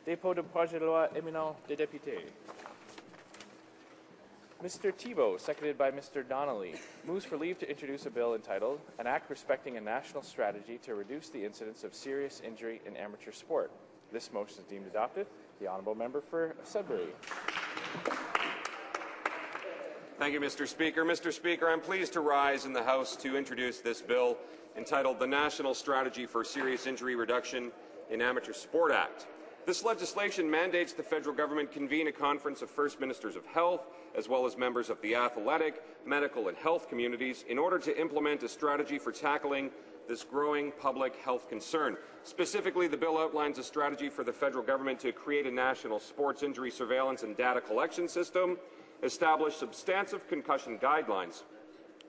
Dépôt de projet de loi éminent des députés. Mr. Thibeault, seconded by Mr. Donnelly, moves for leave to introduce a bill entitled An Act Respecting a National Strategy to Reduce the Incidence of Serious Injury in Amateur Sport. This motion is deemed adopted. The Honourable Member for Sudbury. Thank you, Mr. Speaker. Mr. Speaker, I'm pleased to rise in the House to introduce this bill entitled the National Strategy for Serious Injury Reduction in Amateur Sport Act. This legislation mandates the federal government convene a conference of First Ministers of Health, as well as members of the athletic, medical and health communities, in order to implement a strategy for tackling this growing public health concern. Specifically, the bill outlines a strategy for the federal government to create a national sports injury surveillance and data collection system, establish substantive concussion guidelines,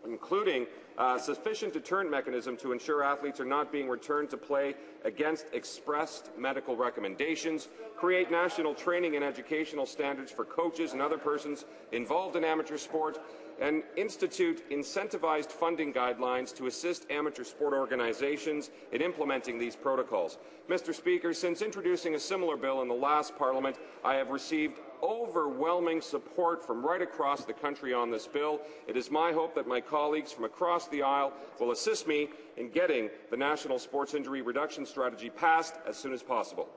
including a sufficient deterrent mechanism to ensure athletes are not being returned to play against expressed medical recommendations, create national training and educational standards for coaches and other persons involved in amateur sport, and institute incentivized funding guidelines to assist amateur sport organizations in implementing these protocols. Mr. Speaker, since introducing a similar bill in the last Parliament, I have received overwhelming support from right across the country on this bill. It is my hope that my colleagues from across the aisle will assist me in getting the National Sports Injury Reduction Strategy passed as soon as possible.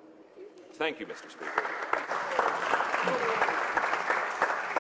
Thank you, Mr. Speaker.